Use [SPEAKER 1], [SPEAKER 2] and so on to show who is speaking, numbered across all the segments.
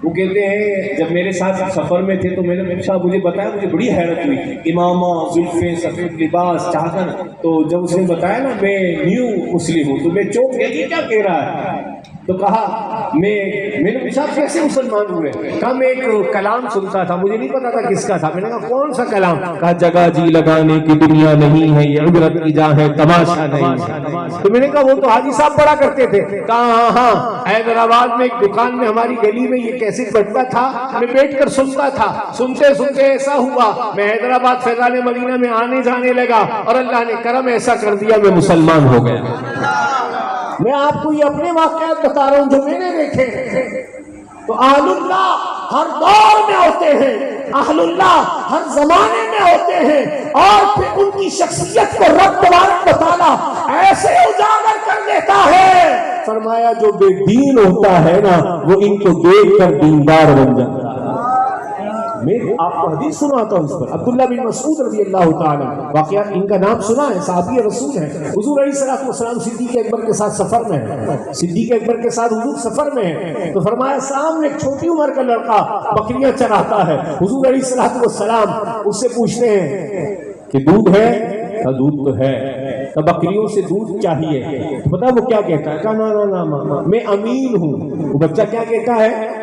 [SPEAKER 1] وہ کہتے ہیں جب میرے ساتھ سفر میں تھے تو میں نے صاحب مجھے بتایا، مجھے بڑی حیرت ہوئی، امامہ، زلفیں، سفید لباس، چادر. تو جب اس نے بتایا نا میں نیو مسلم ہوں تو میں چوک گیا کہ کیا کہہ رہا ہے. تو کہا میں نے پوچھا کیسے مسلمان ہوئے؟ کہا میں ایک کلام سنتا تھا، مجھے نہیں پتا تھا کس کا تھا. میں نے کہا کون سا کلام؟ کہا جگہ جی لگانے کی دنیا نہیں ہے، یہ عبرت کی جا ہے، تماشا نہیں. تو میں نے کہا وہ تو حاجی صاحب پڑھا کرتے تھے. کہا ہاں حیدرآباد میں ایک دکان میں ہماری گلی میں یہ کیسٹ بجتا تھا، میں بیٹھ کر سنتا تھا. سنتے سنتے ایسا ہوا میں حیدرآباد فیضان مدینہ میں آنے جانے لگا اور اللہ نے کرم ایسا کر دیا میں مسلمان ہو گیا. میں آپ کو یہ اپنے واقعات بتا رہا ہوں جو میں نے دیکھے. تو اہل اللہ ہر دور میں ہوتے ہیں، اہل اللہ ہر زمانے میں ہوتے ہیں، اور پھر ان کی شخصیت کو رب تبارک و تعالیٰ ایسے اجاگر کر دیتا ہے. فرمایا جو بے دین ہوتا ہے نا وہ ان کو دیکھ کر دیندار بن جاتا ہے. میں آپ کو حدیث سناتا ہوں اس پر. عبداللہ بن مسعود رضی اللہ تعالیٰ، واقعہ ان کا نام سنا ہے، صحابی رسول ہیں. حضور علیہ الصلوۃ والسلام صدیق اکبر کے ساتھ سفر میں ہیں، صدیق اکبر کے ساتھ حضور سفر میں ہیں. تو فرمایا سامنے ایک چھوٹی عمر کا لڑکا بکریاں چراتا ہے. حضور علیہ الصلوۃ والسلام اس سے پوچھتے ہیں کہ دودھ ہے؟ کہا دودھ تو ہے. تو بکریوں سے دودھ چاہیے. تو پتا وہ کیا کہتا ہے؟ کہا نا میں امین ہوں. وہ بچہ کیا کہتا ہے؟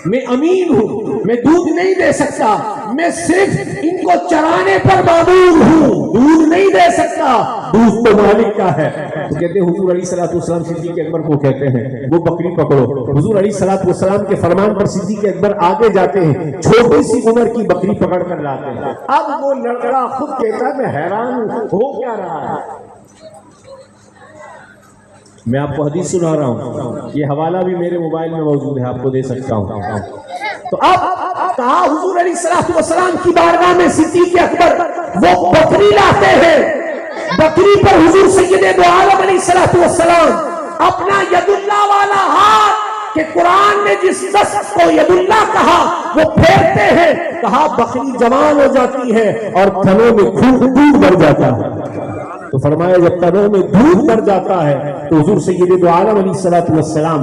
[SPEAKER 1] میں امین ہوں، میں دودھ نہیں دے سکتا، میں صرف ان کو چرانے پر مامور ہوں، دودھ نہیں دے سکتا، دودھ تو مالک کا ہے. تو کہتے ہیں حضور علیہ الصلوۃ والسلام صدیق اکبر کو کہتے ہیں وہ بکری پکڑو. حضور علیہ الصلوۃ والسلام کے فرمان پر صدیق اکبر آگے جاتے ہیں، چھوٹی سی عمر کی بکری پکڑ کر لاتے ہیں. اب وہ لڑکا خود کہتا ہے میں حیران ہوں ہو کیا رہا ہے. میں آپ کو حدیث سنا رہا ہوں، یہ حوالہ بھی میرے موبائل میں موجود ہے، آپ کو دے سکتا ہوں. تو اب کہا حضور علیہ الصلوۃ والسلام کی بارگاہ میں صدیق اکبر وہ بکری لاتے ہیں. بکری پر حضور سید دو عالم علیہ الصلوۃ والسلام اپنا ید اللہ والا ہاتھ کہ قرآن نے جس دست کو ید اللہ کہا وہ پھیرتے ہیں. کہا بکری جوان ہو جاتی ہے اور تھنوں میں خون دودھ بھر جاتا ہے. تو فرمایا جب تنوں میں دودھ بھر جاتا ہے تو حضور سید دو عالم علیہ الصلوۃ والسلام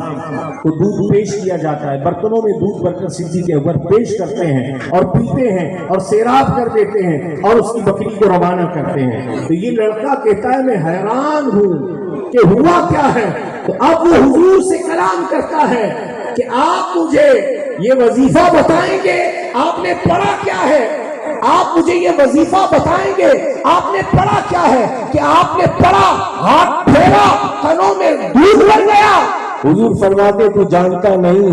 [SPEAKER 1] کو دودھ پیش کیا جاتا ہے. برتنوں میں دودھ بھر کر صدیق کے اوپر پیش کرتے ہیں اور پیتے ہیں اور سیراب کر دیتے ہیں اور اس کی بکری کو روانہ کرتے ہیں. تو یہ لڑکا کہتا ہے میں حیران ہوں کہ ہوا کیا ہے. تو اب وہ حضور سے کلام کرتا ہے کہ آپ مجھے یہ وظیفہ بتائیں گے آپ نے پڑھا کیا ہے، آپ مجھے یہ وظیفہ بتائیں گے آپ نے پڑھا کیا ہے. کہ آپ نے پڑھا، ہاتھ پھیرا، کنوں میں دودھ بھر گیا. حضور فرماتے تو جانتا نہیں